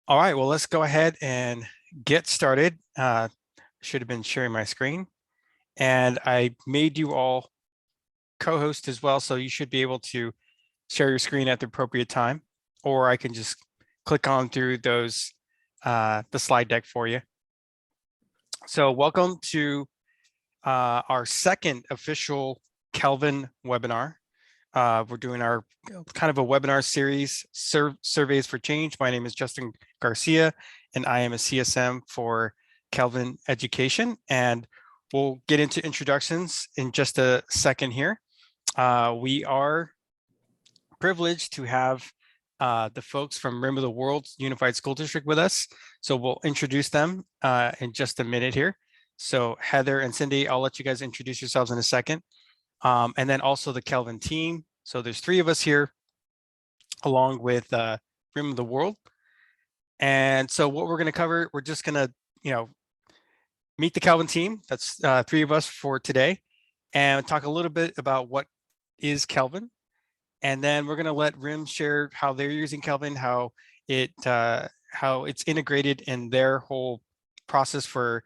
All right, well, let's go ahead and get started. Should have been sharing my screen. And I made you all co-host as well, so you should be able to share your screen at the appropriate time, or I can just click on through the slide deck for you. So welcome to our second official Kelvin webinar. We're doing our kind of a webinar series, Surveys for Change. My name is Justin Garcia, and I am a CSM for Kelvin Education. And we'll get into introductions in just a second here. We are privileged to have the folks from Rim of the World Unified School District with us. So we'll introduce them in just a minute here. So Heather and Cindy, I'll let you guys introduce yourselves in a second. And then also the Kelvin team. So there's three of us here along with Rim of the World. And so what we're going to cover, we're just going to, meet the Kelvin team. That's three of us for today, and talk a little bit about what is Kelvin. And then we're going to let Rim share how they're using Kelvin, how it's integrated in their whole process for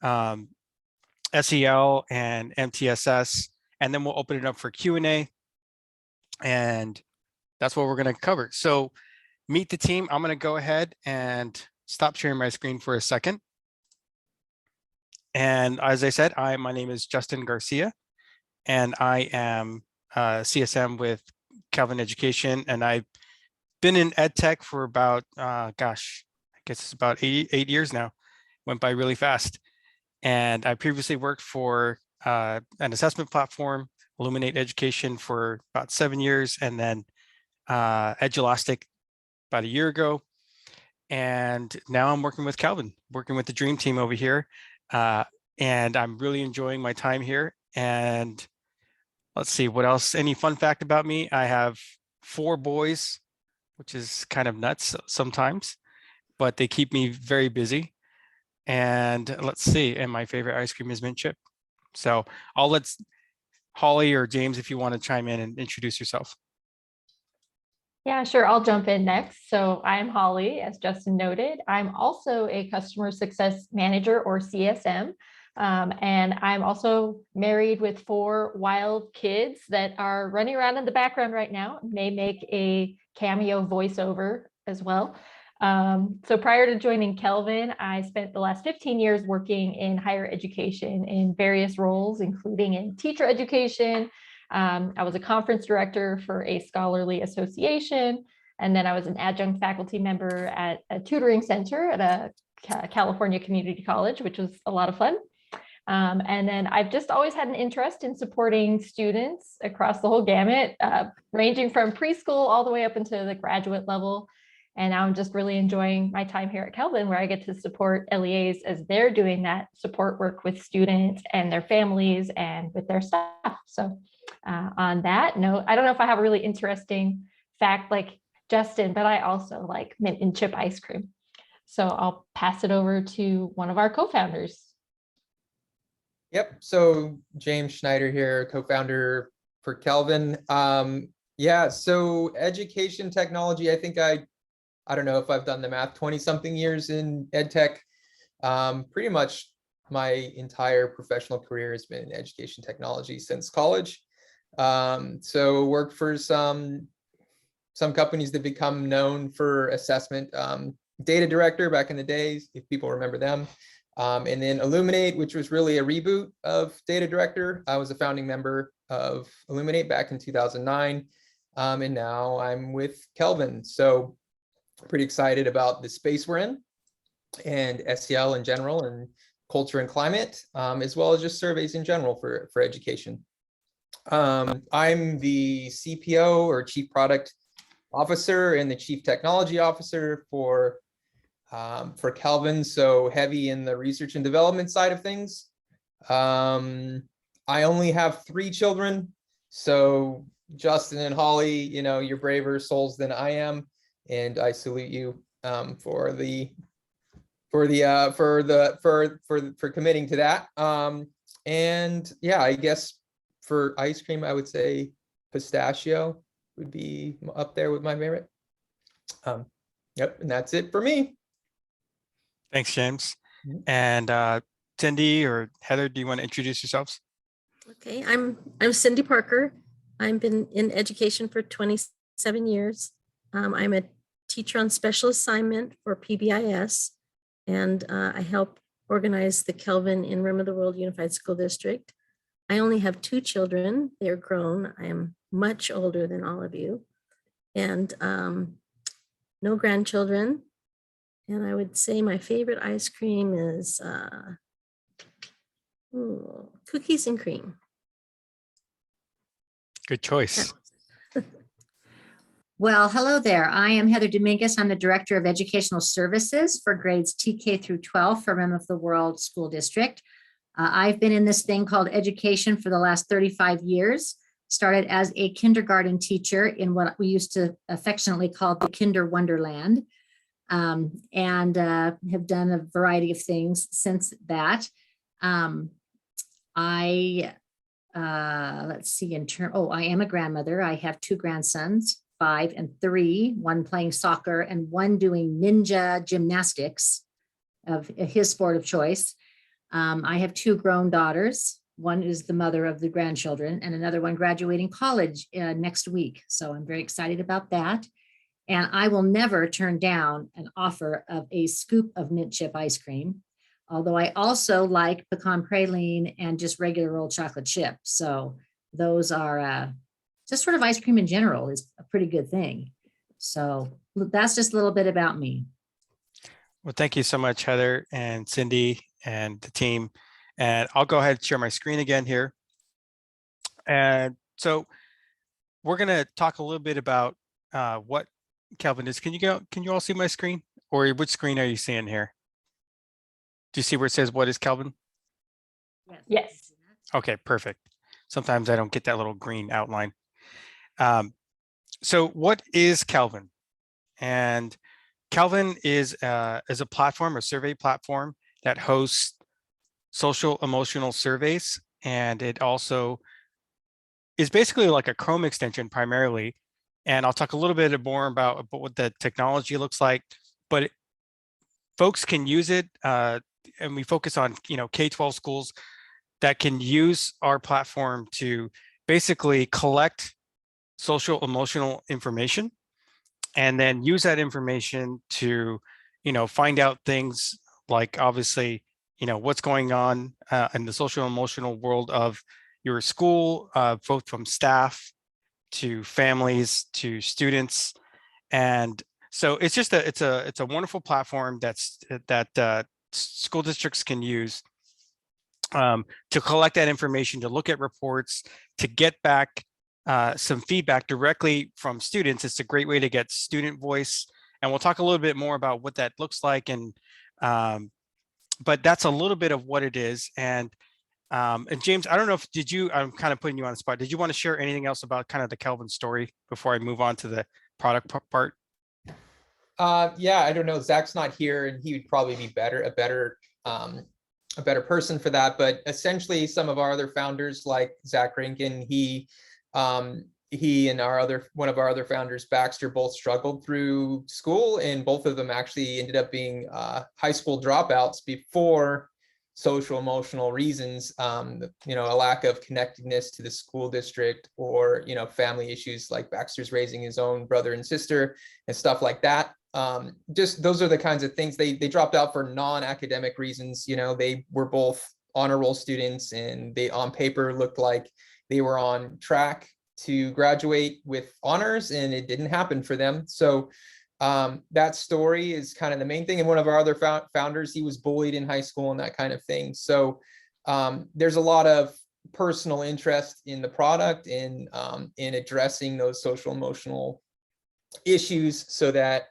SEL and MTSS. And then we'll open it up for Q&A. And that's what we're going to cover. So meet the team. I'm going to go ahead and stop sharing my screen for a second. And as I said, my name is Justin Garcia, and I am CSM with Kelvin Education. And I've been in ed tech for about, I guess it's about eight years now. Went by really fast. And I previously worked for an assessment platform, Illuminate Education, for about 7 years, and then Edulastic about a year ago. And now I'm working with Kelvin, working with the dream team over here. And I'm really enjoying my time here. And let's see what else. Any fun fact about me? I have 4 boys, which is kind of nuts sometimes, but they keep me very busy. And let's see. And my favorite ice cream is mint chip. So I'll let Holly or James, if you want to chime in and introduce yourself. Yeah, sure. I'll jump in next. So I'm Holly, as Justin noted. I'm also a customer success manager, or CSM. And I'm also married with 4 wild kids that are running around in the background right now. May make a cameo voiceover as well. So prior to joining Kelvin, I spent the last 15 years working in higher education in various roles, including in teacher education. I was a conference director for a scholarly association, and then I was an adjunct faculty member at a tutoring center at a California community college, which was a lot of fun. And then I've just always had an interest in supporting students across the whole gamut, ranging from preschool all the way up into the graduate level. And now I'm just really enjoying my time here at Kelvin, where I get to support LEAs as they're doing that support work with students and their families and with their staff. So on that note, I don't know if I have a really interesting fact like Justin, but I also like mint and chip ice cream. So I'll pass it over to one of our co-founders. Yep. So James Schneider here, co-founder for Kelvin. Yeah. So education technology, I think I don't know if I've done the math, 20 something years in ed tech. Pretty much my entire professional career has been in education technology since college. So worked for some companies that become known for assessment. Data Director back in the days, if people remember them. And then Illuminate, which was really a reboot of Data Director. I was a founding member of Illuminate back in 2009. And now I'm with Kelvin. So pretty excited about the space we're in and SEL in general and culture and climate, as well as just surveys in general for education. I'm the CPO, or Chief Product Officer, and the Chief Technology Officer for Kelvin, so heavy in the research and development side of things. I only have 3 children, so Justin and Holly, you're braver souls than I am, and I salute you for committing to that. And yeah, I guess for ice cream, I would say pistachio would be up there with my favorite. Yep, and that's it for me. Thanks, James. Mhm. And Cindy or Heather, do you want to introduce yourselves? Okay, I'm Cindy Parker. I've been in education for 27 years. I'm a teacher on special assignment for PBIS, and I help organize the Kelvin in Rim of the World Unified School District. I only have 2 children. They're grown. I am much older than all of you, and no grandchildren. And I would say my favorite ice cream is cookies and cream. Good choice. Well, hello there. I am Heather Dominguez. I'm the Director of Educational Services for grades TK through 12 for Rim of the World School District. I've been in this thing called education for the last 35 years. Started as a kindergarten teacher in what we used to affectionately call the Kinder Wonderland, and have done a variety of things since that. Let's see, I am a grandmother. I have 2 grandsons, 5 and 3, one playing soccer and one doing ninja gymnastics of his sport of choice. I have 2 grown daughters. One is the mother of the grandchildren and another one graduating college next week. So I'm very excited about that. And I will never turn down an offer of a scoop of mint chip ice cream. Although I also like pecan praline and just regular old chocolate chip. So those are just sort of ice cream in general is a pretty good thing. So that's just a little bit about me. Well, thank you so much, Heather and Cindy and the team. And I'll go ahead and share my screen again here. And so we're going to talk a little bit about what Kelvin is. Can you all see my screen, or which screen are you seeing here? Do you see where it says, what is Kelvin? Yes. Okay, perfect. Sometimes I don't get that little green outline. So what is Kelvin? And Kelvin is a platform, a survey platform that hosts social emotional surveys. And it also is basically like a Chrome extension primarily. And I'll talk a little bit more about what the technology looks like, but folks can use it. And we focus on, K-12 schools that can use our platform to basically collect social emotional information and then use that information to, find out things like, obviously, what's going on in the social emotional world of your school, both from staff to families to students. And so it's just it's a wonderful platform that school districts can use to collect that information, to look at reports, to get back some feedback directly from students. It's a great way to get student voice. And we'll talk a little bit more about what that looks like. And but that's a little bit of what it is. And James, I don't know I'm kind of putting you on the spot. Did you want to share anything else about kind of the Kelvin story before I move on to the product part? Yeah, I don't know. Zach's not here, and he would probably be a better person for that. But essentially, some of our other founders, like Zach Rankin, he and one of our other founders, Baxter, both struggled through school, and both of them actually ended up being high school dropouts before social emotional reasons, a lack of connectedness to the school district, or family issues like Baxter's raising his own brother and sister and stuff like that. Just those are the kinds of things. They dropped out for non-academic reasons. They were both honor roll students, and they on paper looked like they were on track to graduate with honors, and it didn't happen for them. So that story is kind of the main thing. And one of our other founders, he was bullied in high school and that kind of thing. So there's a lot of personal interest in the product, in addressing those social emotional issues, so that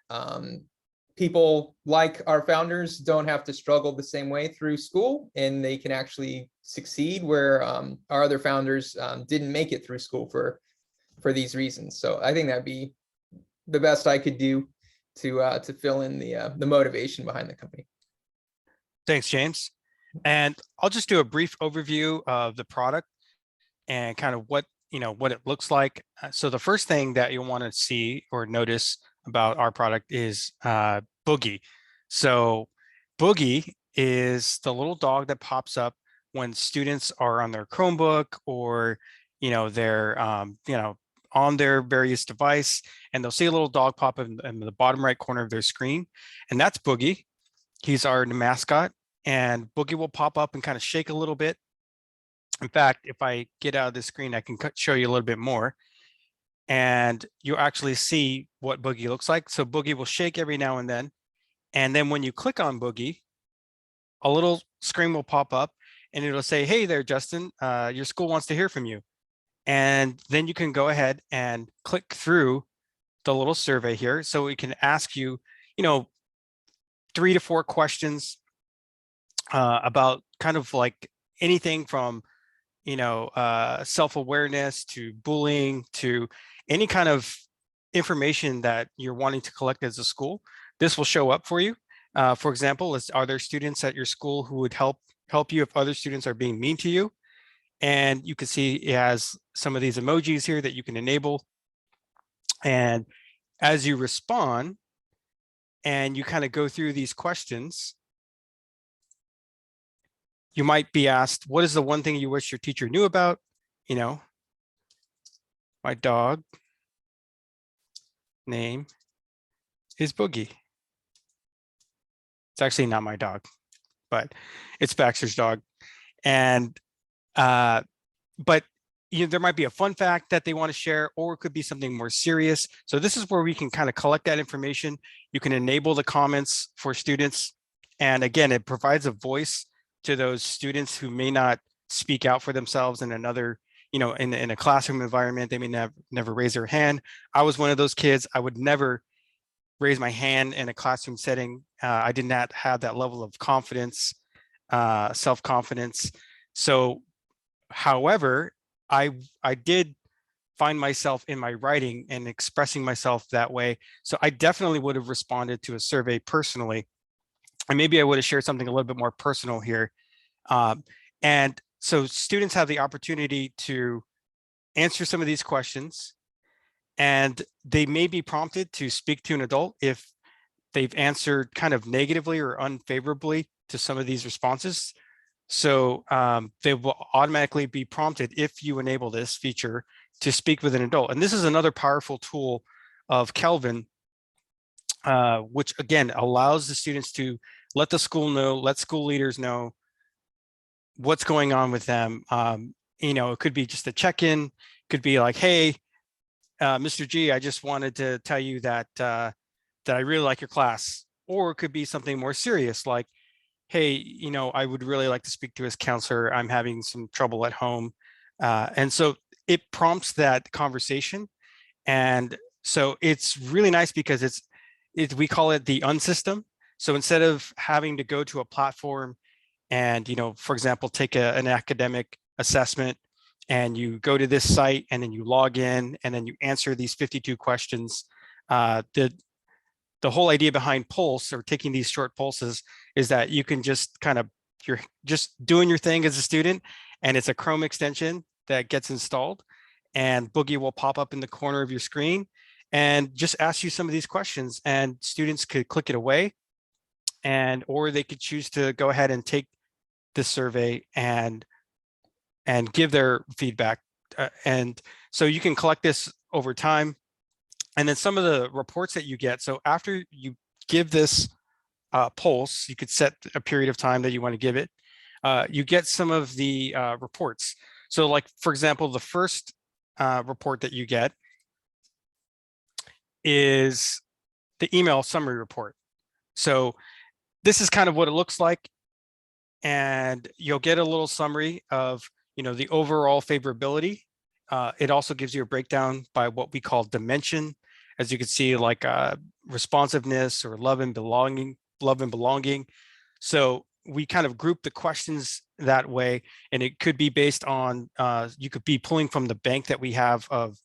people like our founders don't have to struggle the same way through school, and they can actually succeed where our other founders didn't make it through school for these reasons. So I think that'd be the best I could do to fill in the motivation behind the company. Thanks, James. And I'll just do a brief overview of the product and kind of what it looks like. So the first thing that you'll want to see or notice about our product is Boogie. So Boogie is the little dog that pops up when students are on their Chromebook or, they're, on their various device, and they'll see a little dog pop up in the bottom right corner of their screen. And that's Boogie. He's our mascot, and Boogie will pop up and kind of shake a little bit. In fact, if I get out of the screen, I can show you a little bit more. And you'll actually see what Boogie looks like. So Boogie will shake every now and then. And then when you click on Boogie, a little screen will pop up and it'll say, hey there, Justin, your school wants to hear from you. And then you can go ahead and click through the little survey here. So we can ask you, 3 to 4 questions about kind of like anything from, self-awareness to bullying to any kind of information that you're wanting to collect as a school. This will show up for you. For example, are there students at your school who would help you if other students are being mean to you? And you can see it has some of these emojis here that you can enable. And as you respond and you kind of go through these questions, you might be asked, what is the one thing you wish your teacher knew about? My dog name is Boogie. It's actually not my dog, but it's Baxter's dog. And but there might be a fun fact that they want to share, or it could be something more serious. So this is where we can kind of collect that information. You can enable the comments for students. And again, it provides a voice to those students who may not speak out for themselves in another, in a classroom environment. They may never raise their hand. I was one of those kids. I would never raise my hand in a classroom setting. I did not have that level of confidence, self-confidence. So, however, I did find myself in my writing and expressing myself that way. So I definitely would have responded to a survey personally. And maybe I would have shared something a little bit more personal here. And so students have the opportunity to answer some of these questions, and they may be prompted to speak to an adult if they've answered kind of negatively or unfavorably to some of these responses. So they will automatically be prompted, if you enable this feature, to speak with an adult. And this is another powerful tool of Kelvin, which again allows the students to let the school know, let school leaders know what's going on with them. It could be just a check-in, could be like, hey, Mr. G, I just wanted to tell you that that I really like your class. Or it could be something more serious, like, hey, I would really like to speak to his counselor. I'm having some trouble at home. And so it prompts that conversation. And so it's really nice because we call it the unsystem. So instead of having to go to a platform and, for example, take an academic assessment, and you go to this site and then you log in and then you answer these 52 questions, the whole idea behind Pulse, or taking these short pulses, is that you can just you're just doing your thing as a student, and it's a Chrome extension that gets installed, and Boogie will pop up in the corner of your screen and just ask you some of these questions, and students could click it away, or they could choose to go ahead and take this survey and give their feedback. And so you can collect this over time. And then some of the reports that you get. So after you give this pulse, you could set a period of time that you want to give it. You get some of the reports. So like, for example, the first report that you get is the email summary report. So this is kind of what it looks like. And you'll get a little summary of, the overall favorability. It also gives you a breakdown by what we call dimension. As you can see, like responsiveness or love and belonging. So we kind of group the questions that way, and it could be based on, you could be pulling from the bank that we have of,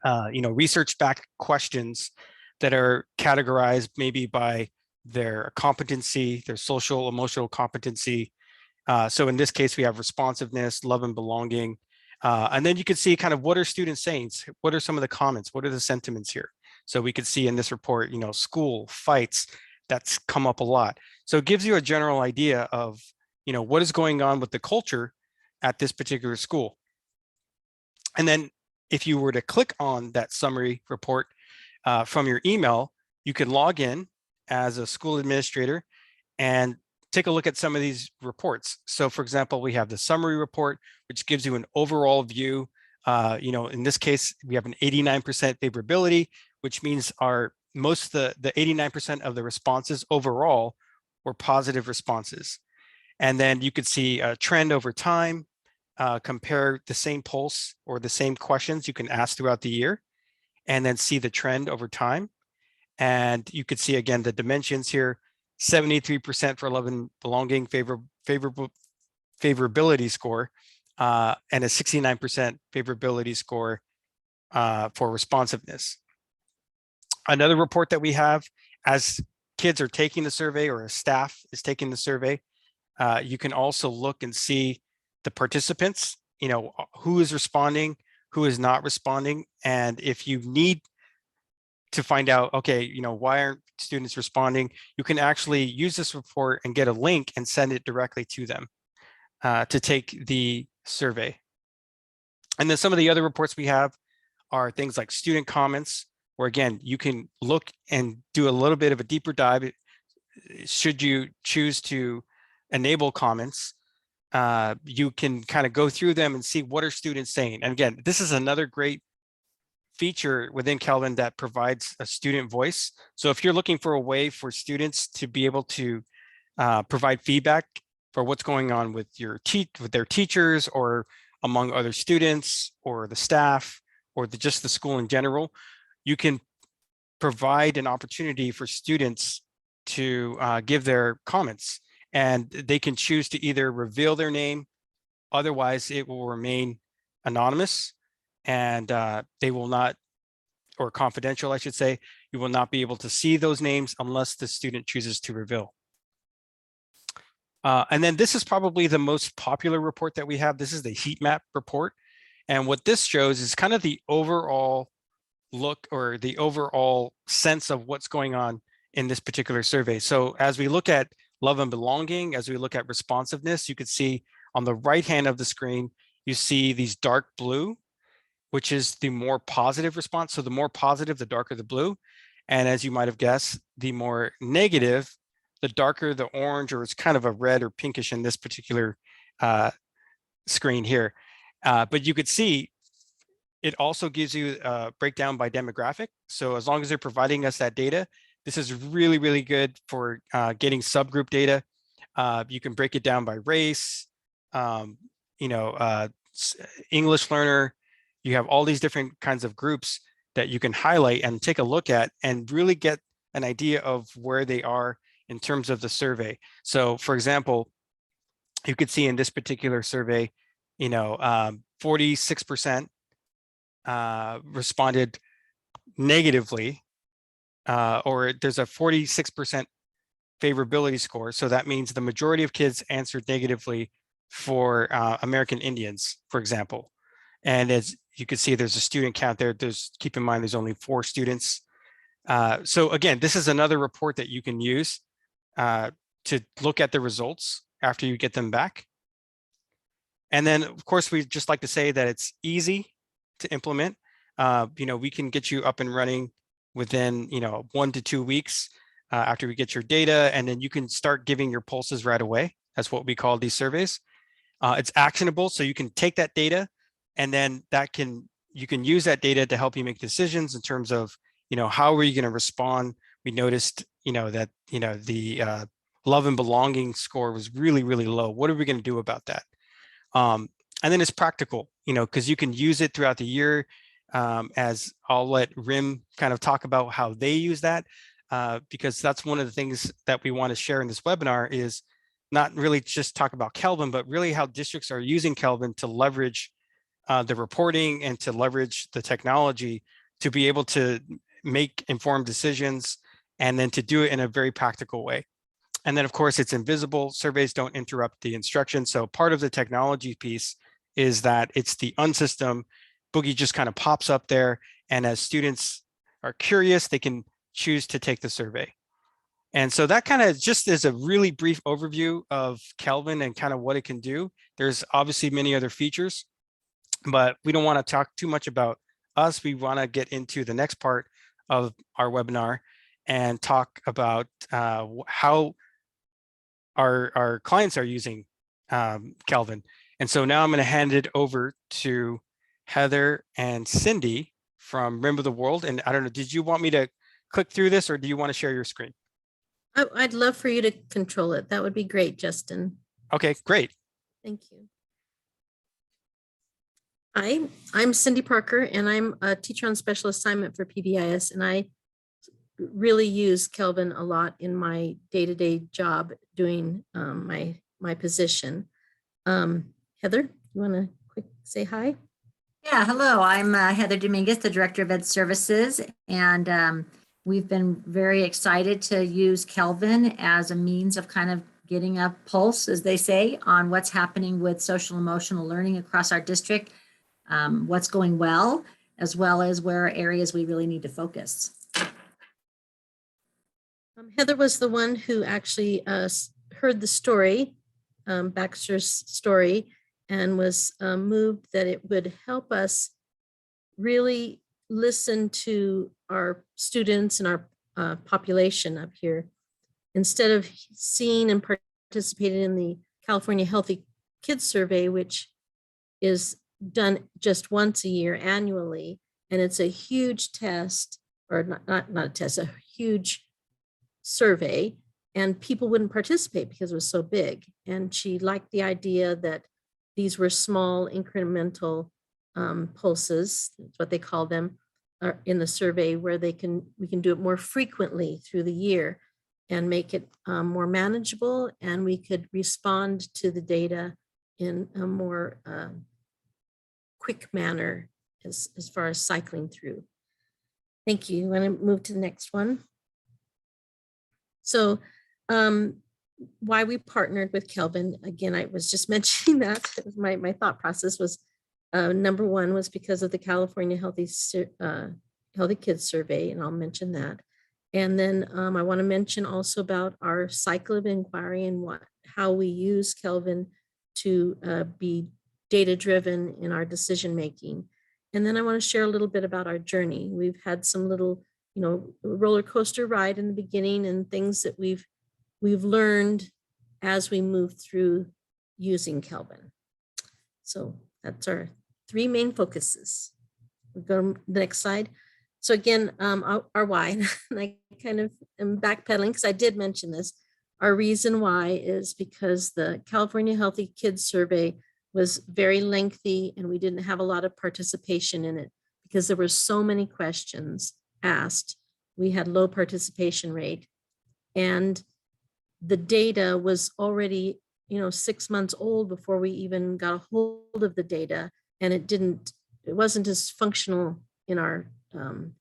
research-backed questions that are categorized maybe by their competency, their social, emotional competency. So in this case, we have responsiveness, love and belonging. And then you can see kind of what are students saying? What are some of the comments? What are the sentiments here? So we could see in this report, school fights, that's come up a lot. So it gives you a general idea of, what is going on with the culture at this particular school. And then if you were to click on that summary report from your email, you can log in as a school administrator and take a look at some of these reports. So for example, we have the summary report, which gives you an overall view. In this case, we have an 89% favorability, which means most of the 89% of the responses overall were positive responses. And then you could see a trend over time, compare the same pulse or the same questions you can ask throughout the year, and then see the trend over time. And you could see again the dimensions here, 73% for love and belonging favorability score, and a 69% favorability score for responsiveness. Another report that we have, as kids are taking the survey or a staff is taking the survey, you can also look and see the participants, who is responding, who is not responding. And if you need to find out, okay, why aren't students responding, you can actually use this report and get a link and send it directly to them to take the survey. And then some of the other reports we have are things like student comments, where again, you can look and do a little bit of a deeper dive. Should you choose to enable comments, you can kind of go through them and see what are students saying. And again, this is another great feature within Kelvin that provides a student voice. So if you're looking for a way for students to be able to provide feedback for what's going on with their teachers or among other students or the staff or just the school in general, you can provide an opportunity for students to give their comments, and they can choose to either reveal their name, otherwise it will remain anonymous, and they will not, or confidential, I should say, you will not be able to see those names unless the student chooses to reveal. And then this is probably the most popular report that we have. This is the heat map report. And what this shows is kind of the overall look or the overall sense of what's going on in this particular survey. So as we look at love and belonging, as we look at responsiveness, you can see on the right hand of the screen, you see these dark blue, which is the more positive response. So the more positive, the darker the blue. And as you might have guessed, the more negative, the darker the orange, or it's kind of a red or pinkish in this particular screen here. But you could see it also gives you a breakdown by demographic. So as long as they're providing us that data, this is really, really good for getting subgroup data. You can break it down by race, English learner. You have all these different kinds of groups that you can highlight and take a look at and really get an idea of where they are in terms of the survey. So for example, you could see in this particular survey, 46% responded negatively, or there's a 46% favorability score. So that means the majority of kids answered negatively for American Indians, for example. And as you can see, there's a student count there. Keep in mind, there's only 4 students. So again, this is another report that you can use to look at the results after you get them back. And then, of course, we just like to say that it's easy to implement. We can get you up and running within 1 to 2 weeks after we get your data, and then you can start giving your pulses right away. That's what we call these surveys. It's actionable, so you can take that data, and then you can use that data to help you make decisions in terms of how are you going to respond. We noticed that the love and belonging score was really, really low. What are we going to do about that? And then it's practical, because you can use it throughout the year. As I'll let Rim kind of talk about how they use that, because that's one of the things that we want to share in this webinar, is not really just talk about Kelvin, but really how districts are using Kelvin to leverage the reporting and to leverage the technology to be able to make informed decisions, and then to do it in a very practical way. And then, of course, it's invisible. Surveys don't interrupt the instruction. So part of the technology piece is that it's the unsystem. Boogie just kind of pops up there. And as students are curious, they can choose to take the survey. And so that kind of just is a really brief overview of Kelvin and kind of what it can do. There's obviously many other features, but we don't want to talk too much about us. We want to get into the next part of our webinar and talk about how our clients are using Kelvin. And so now I'm going to hand it over to Heather and Cindy from Rim of the World. And I don't know, did you want me to click through this, or do you want to share your screen? I'd love for you to control it. That would be great, Justin. Okay, great. Thank you. I'm Cindy Parker, and I'm a teacher on special assignment for PBIS, and I really use Kelvin a lot in my day-to-day job doing my position. Heather, you want to quick say hi? Yeah, hello, I'm Heather Dominguez, the Director of Ed Services, and we've been very excited to use Kelvin as a means of kind of getting a pulse, as they say, on what's happening with social emotional learning across our district, what's going well as where are areas we really need to focus. Heather was the one who actually heard the story, Baxter's story, and was moved that it would help us really listen to our students and our population up here. Instead of seeing and participating in the California Healthy Kids Survey, which is done just once a year annually, and it's a huge test, or not a test, a huge survey, and people wouldn't participate because it was so big. And she liked the idea that these were small incremental pulses, that's what they call them, in the survey, where we can do it more frequently through the year and make it more manageable, and we could respond to the data in a more quick manner as far as cycling through. Thank you. You want to move to the next one? So why we partnered with Kelvin, again, I was just mentioning that my thought process was number one was because of the California Healthy Kids Survey, and I'll mention that. And then I want to mention also about our cycle of inquiry and how we use Kelvin to be data-driven in our decision-making. And then I want to share a little bit about our journey. We've had some little, roller coaster ride in the beginning, and things that we've learned as we move through using Kelvin. So that's our three main focuses. We'll go to the next slide. So again, our why, and I kind of am backpedaling because I did mention this. Our reason why is because the California Healthy Kids Survey was very lengthy, and we didn't have a lot of participation in it because there were so many questions asked. We had low participation rate, and the data was already 6 months old before we even got a hold of the data, and it wasn't as functional in our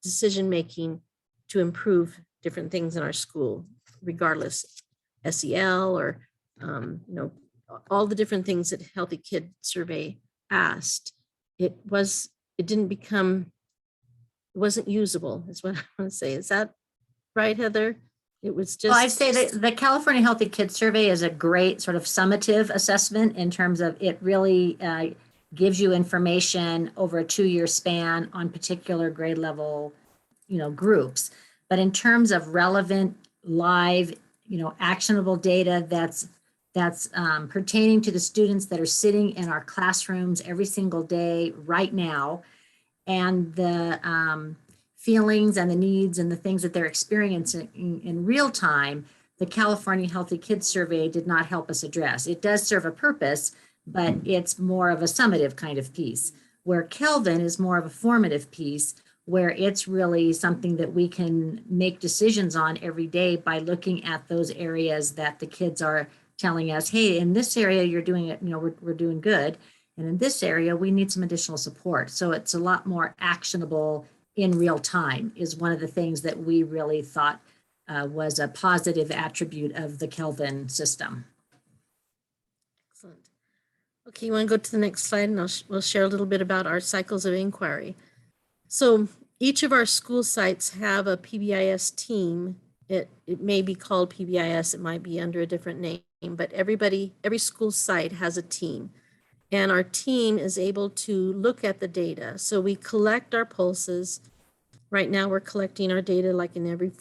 decision making to improve different things in our school, regardless SEL or all the different things that Healthy Kid Survey asked. It wasn't usable, is what I want to say. Is that right, Heather? It was just. Well, I'd say that the California Healthy Kids Survey is a great sort of summative assessment in terms of it really gives you information over a 2-year span on particular grade level, groups. But in terms of relevant, live, actionable data that's pertaining to the students that are sitting in our classrooms every single day right now, and the feelings and the needs and the things that they're experiencing in real time, the California Healthy Kids Survey did not help us address. It does serve a purpose, but it's more of a summative kind of piece, where Kelvin is more of a formative piece, where it's really something that we can make decisions on every day by looking at those areas that the kids are telling us, hey, in this area, you're doing it, we're doing good. And in this area, we need some additional support. So it's a lot more actionable in real time, is one of the things that we really thought was a positive attribute of the Kelvin system. Excellent. Okay, you want to go to the next slide, and we'll share a little bit about our cycles of inquiry. So each of our school sites have a PBIS team. It may be called PBIS, it might be under a different name, but every school site has a team. And our team is able to look at the data. So we collect our pulses. Right now we're collecting our data like in every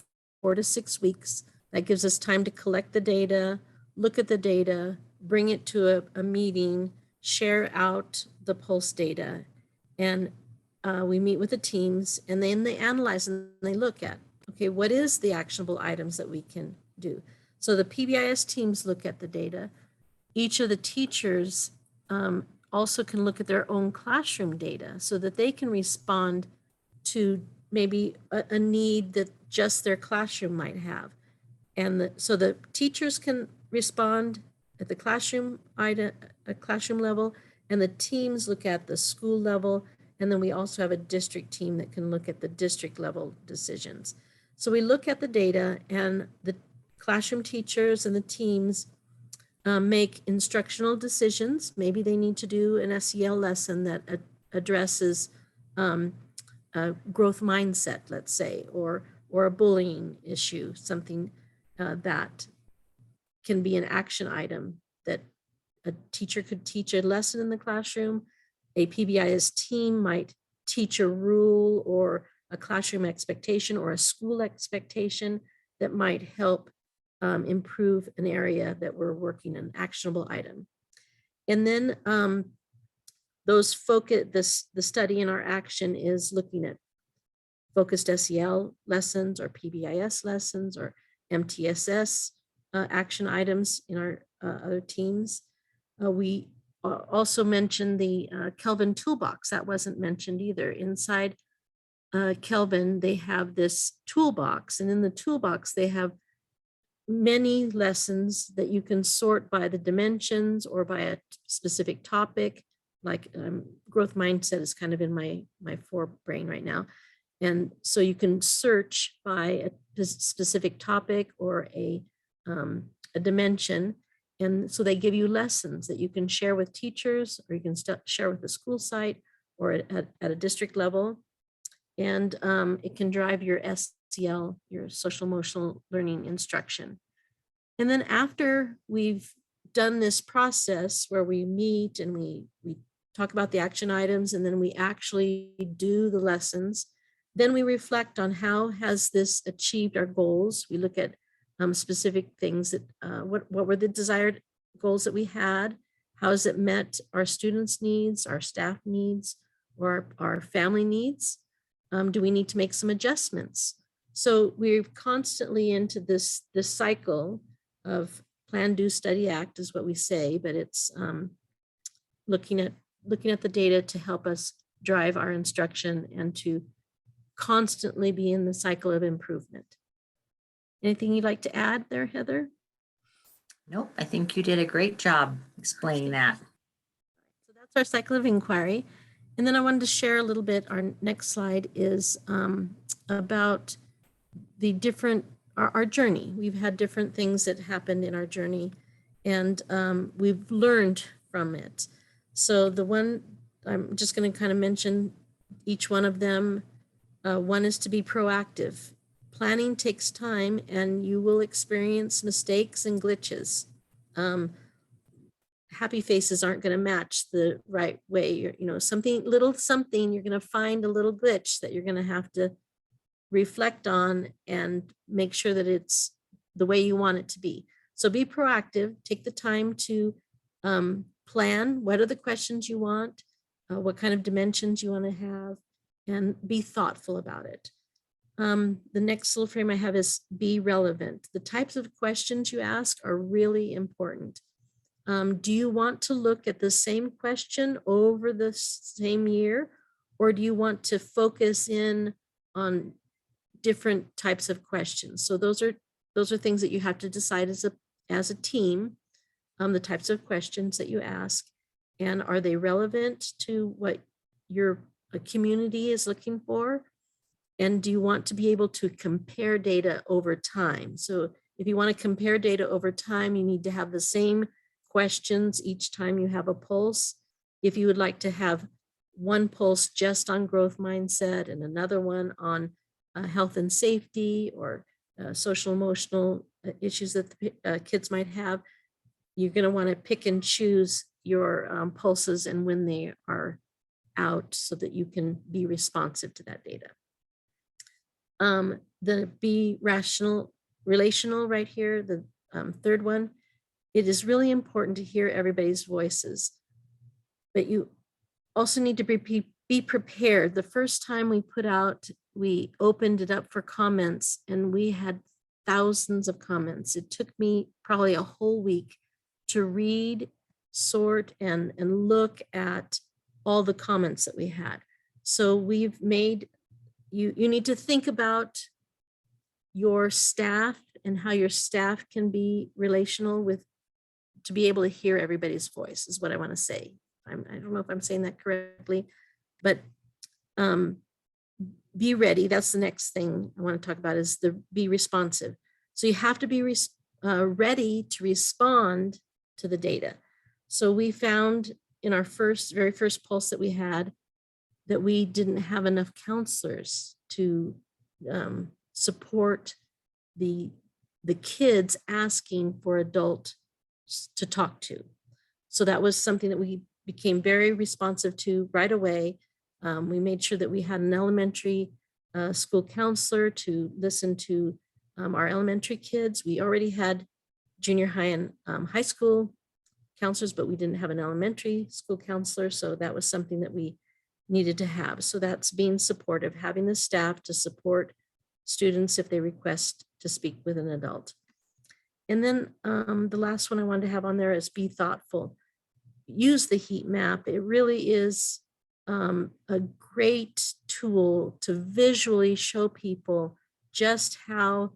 4 to 6 weeks. That gives us time to collect the data, look at the data, bring it to a meeting, share out the pulse data. And we meet with the teams, and then they analyze and they look at, okay, what is the actionable items that we can do? So the PBIS teams look at the data. Each of the teachers also can look at their own classroom data so that they can respond to maybe a need that just their classroom might have. And so the teachers can respond at the classroom level, and the teams look at the school level. And then we also have a district team that can look at the district level decisions. So we look at the data, and the classroom teachers and the teams make instructional decisions. Maybe they need to do an SEL lesson that addresses growth mindset, let's say, or a bullying issue, something that can be an action item that a teacher could teach a lesson in the classroom. A PBIS team might teach a rule or a classroom expectation or a school expectation that might help improve an area that we're working an actionable item. And then the study in our action is looking at focused SEL lessons or PBIS lessons or MTSS action items in our other teams. We also mentioned the Kelvin toolbox. That wasn't mentioned either. Inside Kelvin, they have this toolbox, and in the toolbox, they have many lessons that you can sort by the dimensions or by a specific topic. Like growth mindset is kind of in my forebrain right now. And so you can search by a specific topic or a dimension. And so they give you lessons that you can share with teachers, or you can share with the school site or at a district level. And it can drive your SEL, your social emotional learning instruction. And then after we've done this process where we meet and we talk about the action items, and then we actually do the lessons, then we reflect on how has this achieved our goals. We look at specific things that, what were the desired goals that we had? How has it met our students' needs, our staff needs, or our family needs? Do we need to make some adjustments? So we're constantly into this cycle of plan, do, study, act is what we say, but it's looking at the data to help us drive our instruction and to constantly be in the cycle of improvement. Anything you'd like to add there, Heather? Nope, I think you did a great job explaining that. So that's our cycle of inquiry. And then I wanted to share a little bit, our next slide is about the different, our journey. We've had different things that happened in our journey, and we've learned from it. So the one, I'm just going to kind of mention each one of them. One is to be proactive. Planning takes time, and you will experience mistakes and glitches. Happy faces aren't going to match the right way. You're you're going to find a little glitch that you're going to have to reflect on and make sure that it's the way you want it to be. So be proactive, take the time to plan. What are the questions you want? What kind of dimensions you want to have, and be thoughtful about it. The next little frame I have is be relevant. The types of questions you ask are really important. Do you want to look at the same question over the same year, or do you want to focus in on different types of questions? So those are things that you have to decide as a team, the types of questions that you ask, and are they relevant to what your community is looking for? And do you want to be able to compare data over time? So if you want to compare data over time, you need to have the same questions each time you have a pulse. If you would like to have one pulse just on growth mindset and another one on health and safety or social emotional issues that the kids might have. You're going to want to pick and choose your pulses and when they are out so that you can be responsive to that data. The be rational, relational right here, the third one, it is really important to hear everybody's voices, but you also need to be prepared. The first time we opened it up for comments and we had thousands of comments. It took me probably a whole week to read, sort, and look at all the comments that we had. So we've made, you need to think about your staff and how your staff can be relational with, to be able to hear everybody's voice is what I want to say. I don't know if I'm saying that correctly, but be ready. That's the next thing I want to talk about is be responsive. So you have to be ready to respond to the data. So we found in our very first pulse that we had that we didn't have enough counselors to support the kids asking for adults to talk to. So that was something that we became very responsive to right away. We made sure that we had an elementary school counselor to listen to our elementary kids. We already had junior high and high school counselors, but we didn't have an elementary school counselor. So that was something that we needed to have. So that's being supportive, having the staff to support students if they request to speak with an adult. And then the last one I wanted to have on there is be thoughtful. Use the heat map. It really is a great tool to visually show people just how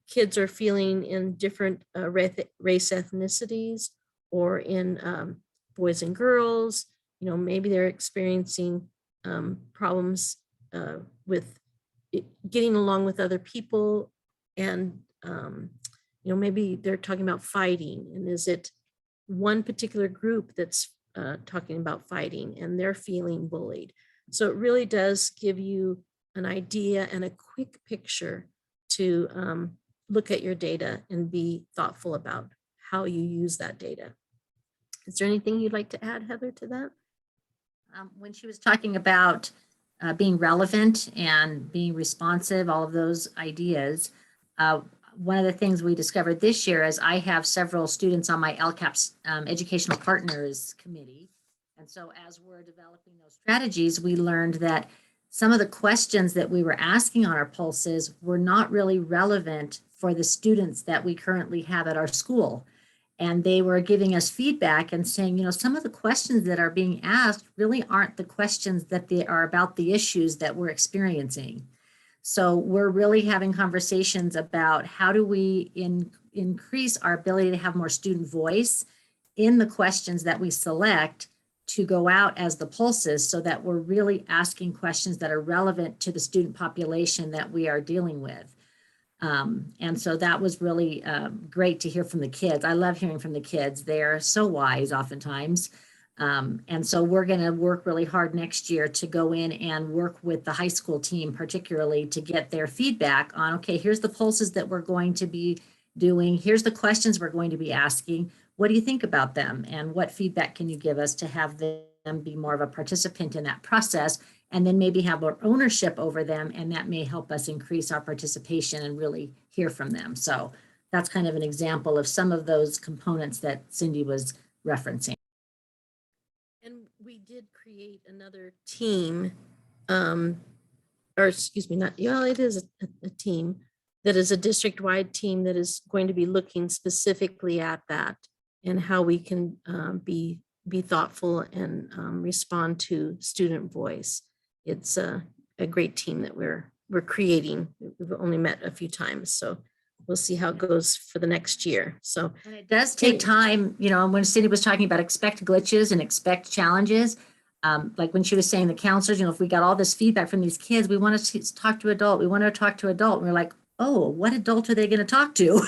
kids are feeling in different race ethnicities or in boys and girls. You know, maybe they're experiencing problems with getting along with other people, and you know, maybe they're talking about fighting, and is it one particular group that's talking about fighting and they're feeling bullied? So it really does give you an idea and a quick picture to look at your data and be thoughtful about how you use that data. Is there anything you'd like to add, Heather, to that? When she was talking about being relevant and being responsive, all of those ideas, one of the things we discovered this year is I have several students on my LCAP's Educational Partners Committee. And so as we're developing those strategies, we learned that some of the questions that we were asking on our pulses were not really relevant for the students that we currently have at our school. And they were giving us feedback and saying, you know, some of the questions that are being asked really aren't the questions that they are about the issues that we're experiencing. So we're really having conversations about how do we increase our ability to have more student voice in the questions that we select to go out as the pulses, so that we're really asking questions that are relevant to the student population that we are dealing with. And so that was really great to hear from the kids. I love hearing from the kids. They're so wise oftentimes. And so we're going to work really hard next year to go in and work with the high school team, particularly to get their feedback on, okay, here's the pulses that we're going to be doing. Here's the questions we're going to be asking. What do you think about them? And what feedback can you give us to have them be more of a participant in that process, and then maybe have more ownership over them? And that may help us increase our participation and really hear from them. So that's kind of an example of some of those components that Cindy was referencing. And we did create another team, or excuse me, not, well, it is a team that is a district-wide team that is going to be looking specifically at that and how we can be thoughtful and respond to student voice. It's a great team that we're creating. We've only met a few times, so we'll see how it goes for the next year. So, and it does take time, you know, when Cindy was talking about expect glitches and expect challenges, like when she was saying the counselors, you know, if we got all this feedback from these kids, we want to talk to adult, we want to talk to adult. And we're like, oh, what adult are they going to talk to?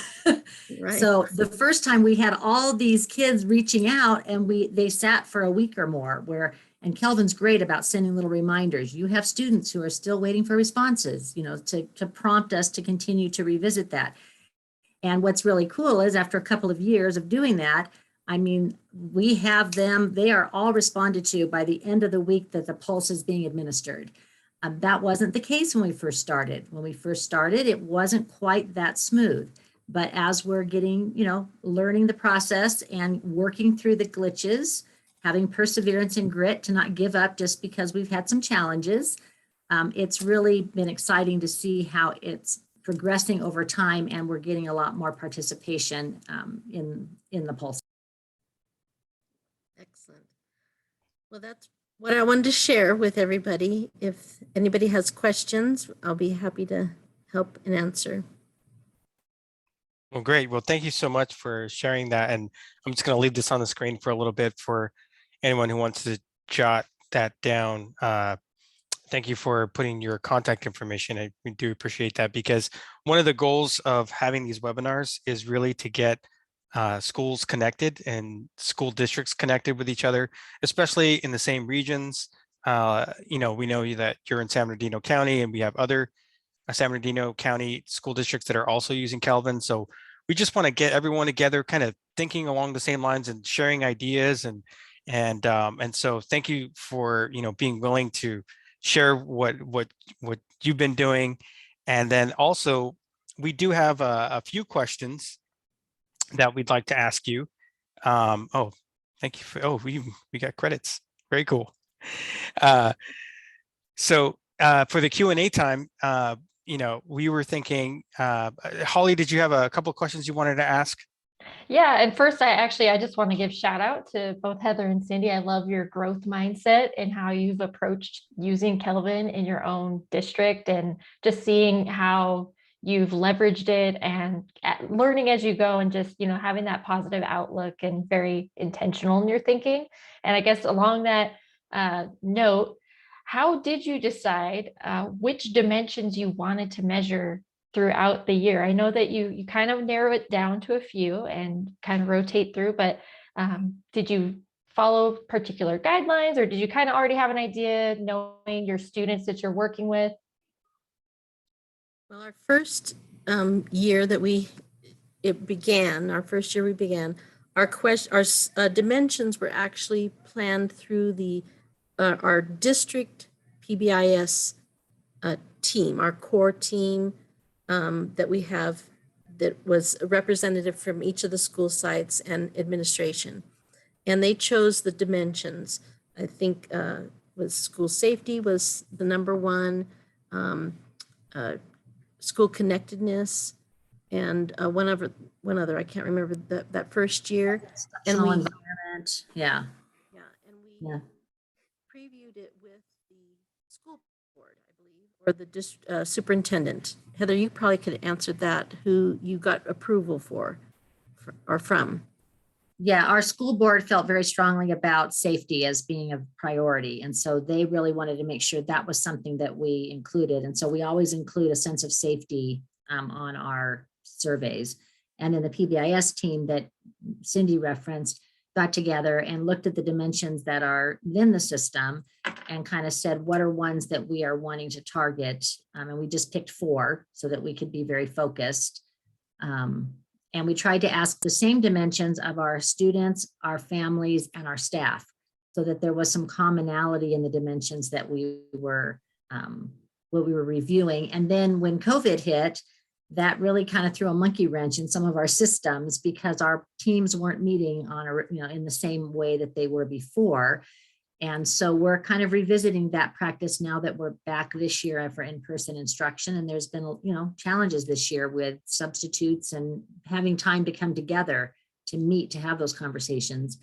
right. So the first time we had all these kids reaching out, and they sat for a week or more, where And Kelvin's great about sending little reminders. You have students who are still waiting for responses, you know, to prompt us to continue to revisit that. And what's really cool is after a couple of years of doing that, I mean, we have them, they are all responded to by the end of the week that the pulse is being administered. That wasn't the case when we first started. When we first started, it wasn't quite that smooth. But as we're getting, you know, learning the process and working through the glitches, having perseverance and grit to not give up just because we've had some challenges, it's really been exciting to see how it's progressing over time, and we're getting a lot more participation in the pulse. Excellent. Well, that's what I wanted to share with everybody. If anybody has questions, I'll be happy to help and answer. Well, great. Well, thank you so much for sharing that. And I'm just going to leave this on the screen for a little bit for anyone who wants to jot that down. Thank you for putting your contact information. We do appreciate that, because one of the goals of having these webinars is really to get schools connected and school districts connected with each other, especially in the same regions. You know, we know that you're in San Bernardino County, and we have other San Bernardino County school districts that are also using Kelvin. So we just want to get everyone together, kind of thinking along the same lines and sharing ideas. And so thank you for, you know, being willing to share what you've been doing. And then also we do have a few questions that we'd like to ask you. Oh, thank you for, oh, we got credits. Very cool. So for the Q&A time, you know, we were thinking, Holly, did you have a couple of questions you wanted to ask? Yeah, and first, I just want to give shout out to both Heather and Cindy. I love your growth mindset and how you've approached using Kelvin in your own district, and just seeing how you've leveraged it and learning as you go, and just, you know, having that positive outlook and very intentional in your thinking. And I guess along that note, how did you decide which dimensions you wanted to measure throughout the year? I know that you kind of narrow it down to a few and kind of rotate through, but did you follow particular guidelines, or did you kind of already have an idea knowing your students that you're working with? Well, our first year that our first year we began, our dimensions were actually planned through our district PBIS team, our core team that we have, that was a representative from each of the school sites and administration. And they chose the dimensions. I think was school safety was the number one, school connectedness, and one other, I can't remember that first year. And we, environment. Yeah. yeah, and we Yeah. previewed it with the school board, I believe, or the superintendent. Heather, you probably could answer that, who you got approval for or from. Yeah, our school board felt very strongly about safety as being a priority. And so they really wanted to make sure that was something that we included. And so we always include a sense of safety on our surveys. And then the PBIS team that Cindy referenced got together and looked at the dimensions that are within the system and kind of said, what are ones that we are wanting to target? And we just picked 4 so that we could be very focused. And we tried to ask the same dimensions of our students, our families, and our staff, so that there was some commonality in the dimensions that we were reviewing. And then when COVID hit, that really kind of threw a monkey wrench in some of our systems, because our teams weren't meeting in the same way that they were before. And so we're kind of revisiting that practice now that we're back this year for in-person instruction. And there's been, challenges this year with substitutes and having time to come together to meet, to have those conversations.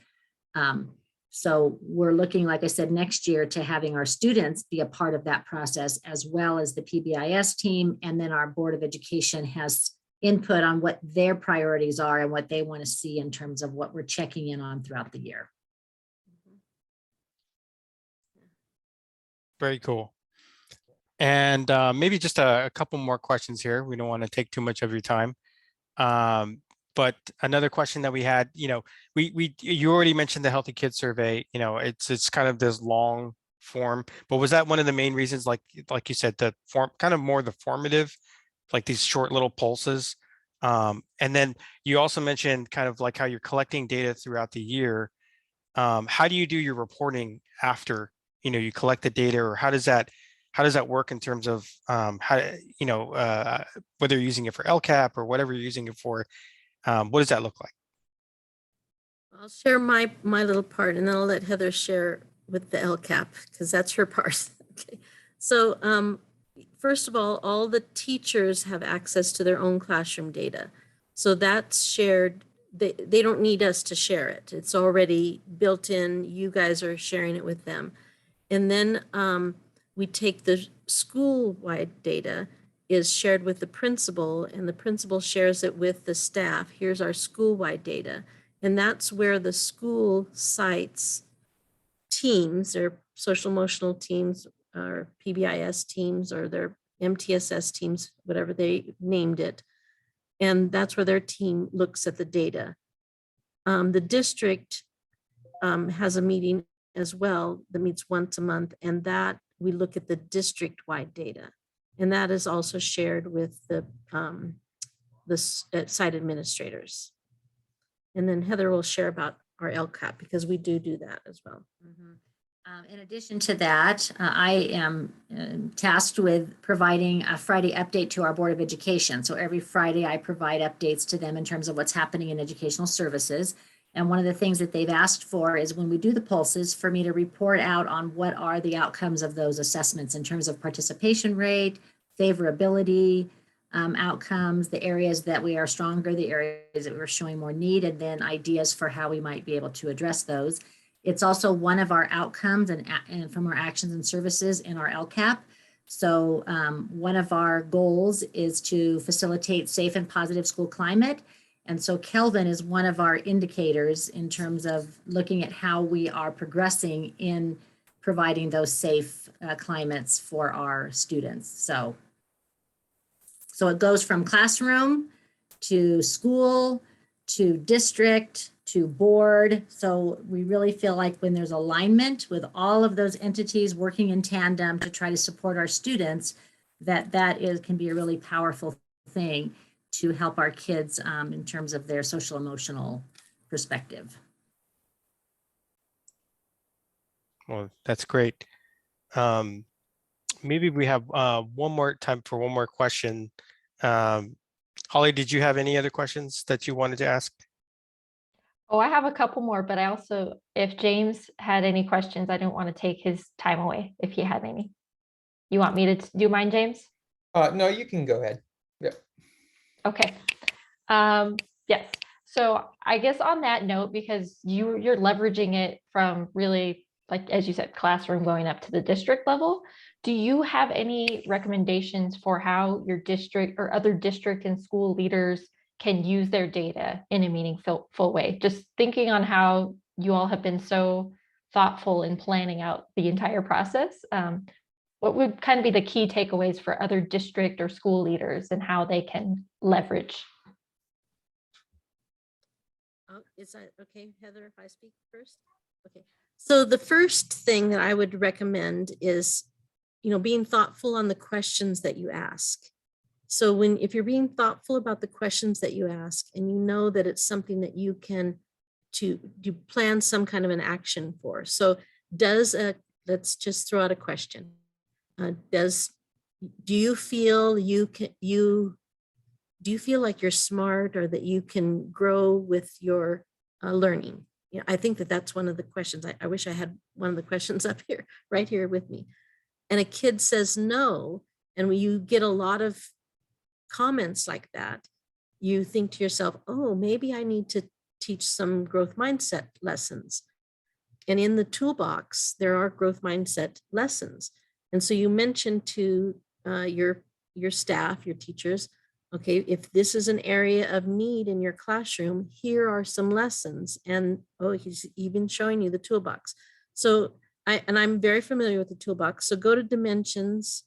So we're looking, like I said, next year to having our students be a part of that process, as well as the PBIS team. And then our Board of Education has input on what their priorities are and what they want to see in terms of what we're checking in on throughout the year. Very cool. And maybe just a couple more questions here. We don't want to take too much of your time. But another question that we had, you already mentioned the Healthy Kids Survey, it's kind of this long form, but was that one of the main reasons, like you said, the form, kind of more the formative, like these short little pulses? And then you also mentioned kind of like how you're collecting data throughout the year. How do you do your reporting after, you collect the data, or how does that work in terms of whether you're using it for LCAP or whatever you're using it for? What does that look like? I'll share my little part, and then I'll let Heather share with the LCAP, because that's her part. Okay. So first of all the teachers have access to their own classroom data. So that's shared. They don't need us to share it. It's already built in. You guys are sharing it with them. And then we take the school-wide data is shared with the principal, and the principal shares it with the staff. Here's our school-wide data. And that's where the school cites teams, their social emotional teams, or PBIS teams, or their MTSS teams, whatever they named it. And that's where their team looks at the data. The district has a meeting as well that meets once a month, and that we look at the district-wide data. And that is also shared with the site administrators. And then Heather will share about our LCAP, because we do that as well. In addition to that, I am tasked with providing a Friday update to our Board of Education. So every Friday I provide updates to them in terms of what's happening in educational services. And one of the things that they've asked for is, when we do the pulses, for me to report out on what are the outcomes of those assessments in terms of participation rate, favorability, outcomes, the areas that we are stronger, the areas that we're showing more need, and then ideas for how we might be able to address those. It's also one of our outcomes and from our actions and services in our LCAP. So one of our goals is to facilitate safe and positive school climate. And so Kelvin is one of our indicators in terms of looking at how we are progressing in providing those safe climates for our students. So it goes from classroom to school to district to board. So we really feel like when there's alignment with all of those entities working in tandem to try to support our students, that can be a really powerful thing to help our kids in terms of their social emotional perspective. Well, that's great. Maybe we have one more time for one more question. Holly, did you have any other questions that you wanted to ask? Oh, I have a couple more, but I also, if James had any questions, I didn't want to take his time away if he had any. You want me to do mine, James? No, you can go ahead. Yeah. Okay. Yes. So I guess on that note, because you're leveraging it from really, like, as you said, classroom going up to the district level, do you have any recommendations for how your district or other district and school leaders can use their data in a meaningful way? Just thinking on how you all have been so thoughtful in planning out the entire process. What would kind of be the key takeaways for other district or school leaders and how they can leverage? Oh, is that okay, Heather, if I speak first? Okay. So the first thing that I would recommend is, being thoughtful on the questions that you ask. So if you're being thoughtful about the questions that you ask, and you know that it's something that you can plan some kind of an action for. So let's just throw out a question. Do you feel like you're smart, or that you can grow with your learning? I think that's one of the questions. I wish I had one of the questions up here, right here with me. And a kid says no, and when you get a lot of comments like that, you think to yourself, oh, maybe I need to teach some growth mindset lessons. And in the toolbox, there are growth mindset lessons. And so you mentioned to your staff, your teachers, okay, if this is an area of need in your classroom, here are some lessons. And he's even showing you the toolbox. So I'm very familiar with the toolbox. So go to dimensions,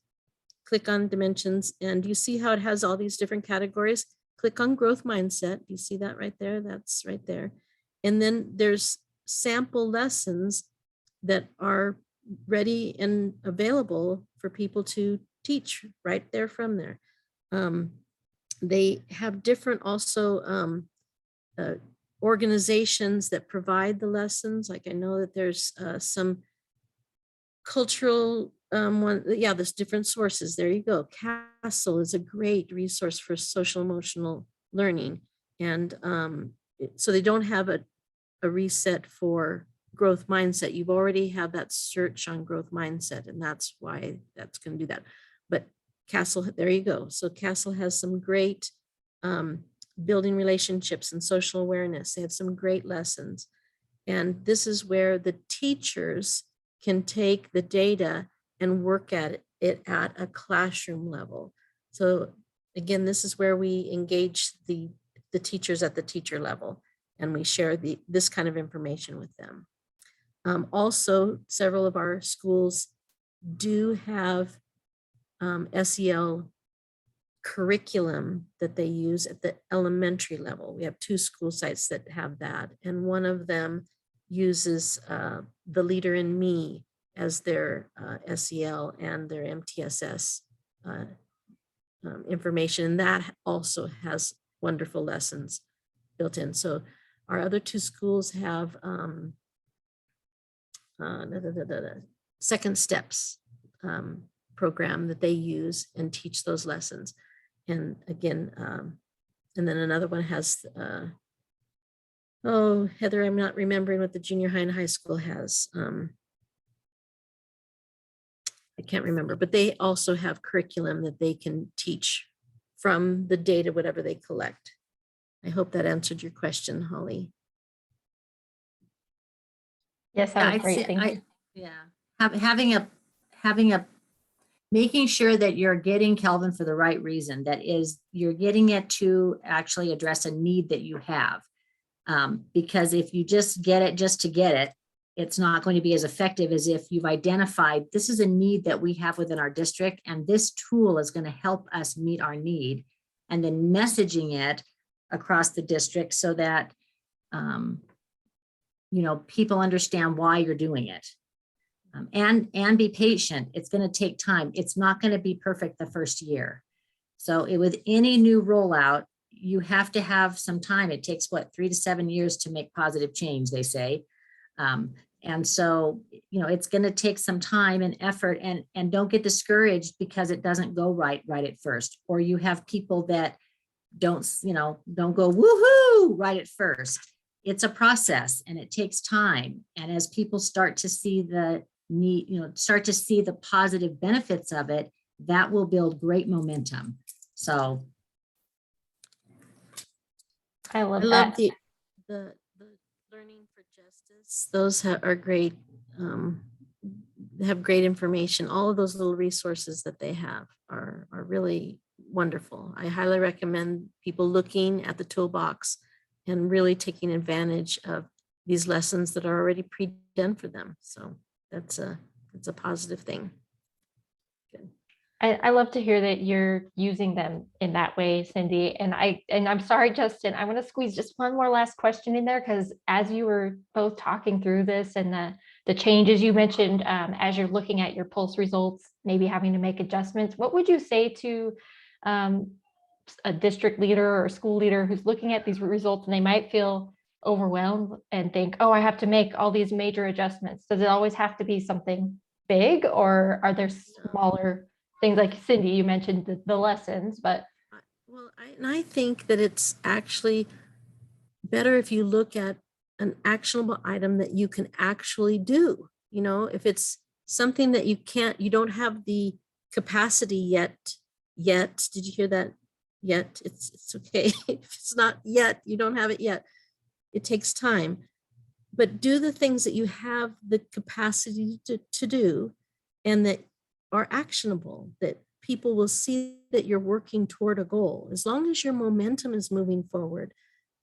click on dimensions, and you see how it has all these different categories. click on growth mindset. You see that right there? That's right there. And then there's sample lessons that are ready and available for people to teach right there from there. They have different also organizations that provide the lessons. Like I know that there's some cultural there's different sources. There you go. Castle is a great resource for social emotional learning. And so they don't have a reset for growth mindset. You've already have that search on growth mindset, and that's why that's going to do that. But Castle, there you go. So Castle has some great building relationships and social awareness. They have some great lessons. And this is where the teachers can take the data and work at it at a classroom level. So again, this is where we engage the teachers at the teacher level, and we share this kind of information with them. Also, several of our schools do have SEL curriculum that they use at the elementary level. We have 2 school sites that have that, and one of them uses the Leader in Me as their SEL and their MTSS information. And that also has wonderful lessons built in. So our other 2 schools have Second Steps program that they use and teach those lessons. And again, and then another one has, oh, Heather, I'm not remembering what the junior high and high school has. I can't remember, but they also have curriculum that they can teach from the data, whatever they collect. I hope that answered your question, Holly. Yes, that was great. Thank you. Yeah, having a making sure that you're getting Kelvin for the right reason. That is, you're getting it to actually address a need that you have. Because if you just get it just to get it, it's not going to be as effective as if you've identified this is a need that we have within our district, and this tool is going to help us meet our need, and then messaging it across the district so that people understand why you're doing it. And be patient. It's going to take time. It's not going to be perfect the first year. So with any new rollout, you have to have some time. It takes 3 to 7 years to make positive change, they say. And so, it's going to take some time and effort, and don't get discouraged because it doesn't go right at first, or you have people that don't go woohoo right at first. It's a process and it takes time. And as people start to see the positive benefits of it, that will build great momentum. So I love the Learning for Justice. Those are great. They have great information. All of those little resources that they have are really wonderful. I highly recommend people looking at the toolbox and really taking advantage of these lessons that are already pre-done for them. So that's a positive thing. Good. I love to hear that you're using them in that way, Cindy. And I'm sorry, Justin, I want to squeeze just one more last question in there, because as you were both talking through this and the changes you mentioned, as you're looking at your pulse results, maybe having to make adjustments, what would you say to a district leader or a school leader who's looking at these results and they might feel overwhelmed and think, oh, I have to make all these major adjustments? Does it always have to be something big, or are there smaller things like Cindy, you mentioned the lessons, but. Well, I think that it's actually better if you look at an actionable item that you can actually do. If it's something that you don't have the capacity yet, did you hear that? Yet, it's okay. If it's not yet, you don't have it yet. It takes time, but do the things that you have the capacity to do and that are actionable, that people will see that you're working toward a goal. As long as your momentum is moving forward,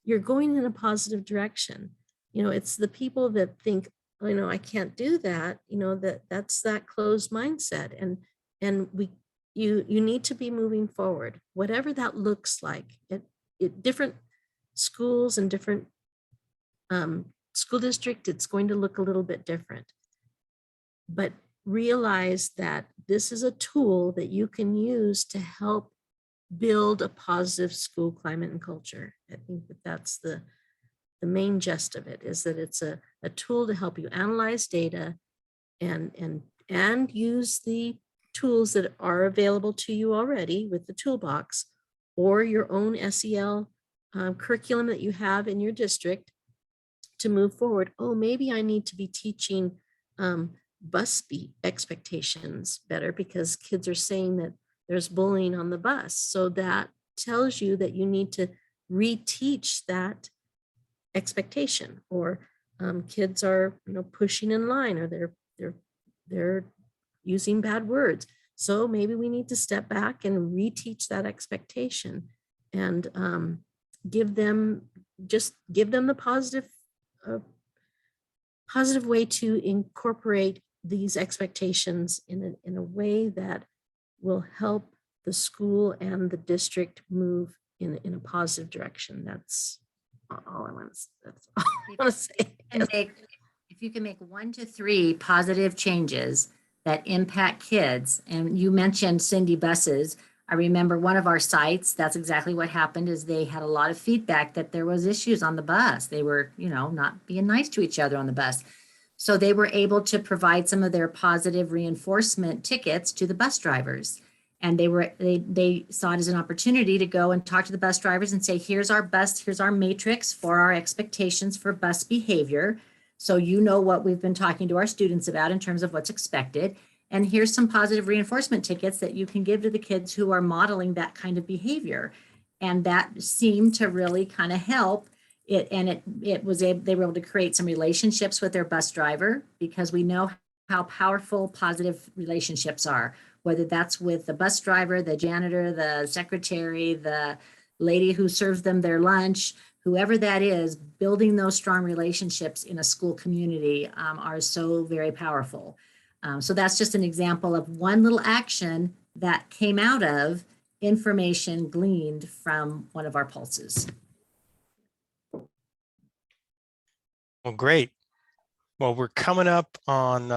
you're going in a positive direction. It's the people that think, I can't do that, that's that closed mindset. And you need to be moving forward, whatever that looks like. different schools and different school district, it's going to look a little bit different. But realize that this is a tool that you can use to help build a positive school climate and culture. I think that that's the main gist of it, is that it's a tool to help you analyze data and use the tools that are available to you already with the toolbox, or your own SEL curriculum that you have in your district to move forward. Oh, maybe I need to be teaching bus speed expectations better because kids are saying that there's bullying on the bus. So that tells you that you need to reteach that expectation, or kids are, pushing in line, or they're using bad words. So maybe we need to step back and reteach that expectation and give them the positive way to incorporate these expectations in a way that will help the school and the district move in a positive direction. That's all I want to say. If you can make 1 to 3 positive changes that impact kids, and you mentioned Cindy buses. I remember one of our sites, that's exactly what happened, is they had a lot of feedback that there was issues on the bus. They were, not being nice to each other on the bus. So they were able to provide some of their positive reinforcement tickets to the bus drivers. And they saw it as an opportunity to go and talk to the bus drivers and say, here's our matrix for our expectations for bus behavior. So you know what we've been talking to our students about in terms of what's expected. And here's some positive reinforcement tickets that you can give to the kids who are modeling that kind of behavior. And that seemed to really kind of help it. And they were able to create some relationships with their bus driver, because we know how powerful positive relationships are, whether that's with the bus driver, the janitor, the secretary, the lady who serves them their lunch, whoever that is. Building those strong relationships in a school community are so very powerful. So that's just an example of one little action that came out of information gleaned from one of our pulses. Well, great. Well, we're coming up on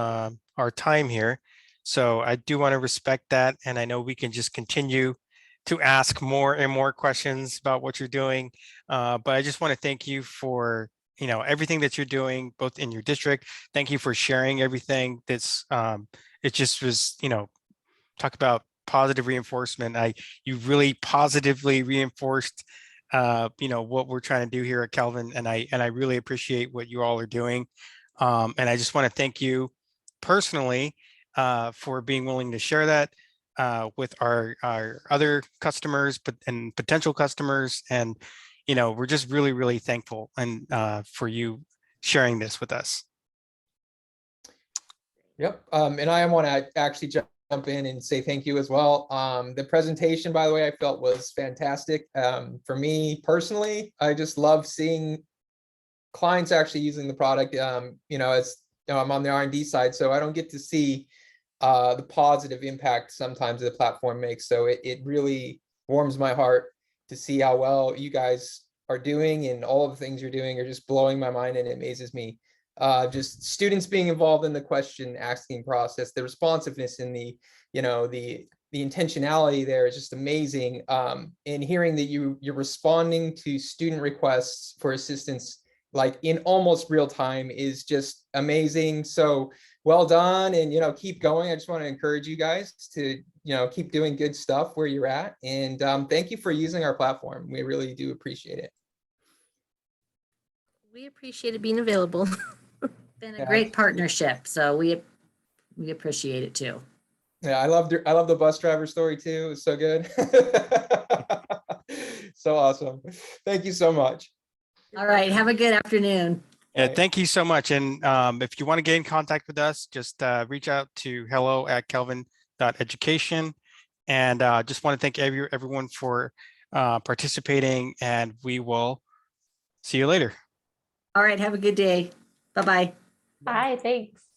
our time here. So I do want to respect that. And I know we can just continue to ask more and more questions about what you're doing. But I just want to thank you for, everything that you're doing, both in your district. Thank you for sharing everything. That's it just was, talk about positive reinforcement. You really positively reinforced, what we're trying to do here at Kelvin. And I really appreciate what you all are doing. And I just want to thank you personally for being willing to share that with our other customers and potential customers. And, we're just really, really thankful and for you sharing this with us. Yep. And I want to actually jump in and say thank you as well. The presentation, by the way, I felt was fantastic. For me personally, I just love seeing clients actually using the product. I'm on the R&D side, so I don't get to see the positive impact sometimes the platform makes. So it really warms my heart to see how well you guys are doing, and all of the things you're doing are just blowing my mind, and it amazes me. Just students being involved in the question asking process, the responsiveness and the intentionality there is just amazing. And hearing that you're responding to student requests for assistance like in almost real time is just amazing. So well done, and keep going. I just want to encourage you guys to keep doing good stuff where you're at, and thank you for using our platform. We really do appreciate it. We appreciate it being available. Been a great partnership, so we appreciate it too. Yeah, I love the bus driver story too. It's so good. So awesome. Thank you so much. All right, have a good afternoon. Yeah, thank you so much. And if you want to get in contact with us, just reach out to hello@kelvin.education. And just want to thank everyone for participating, and we will see you later. All right, have a good day. Bye-bye. Bye, thanks.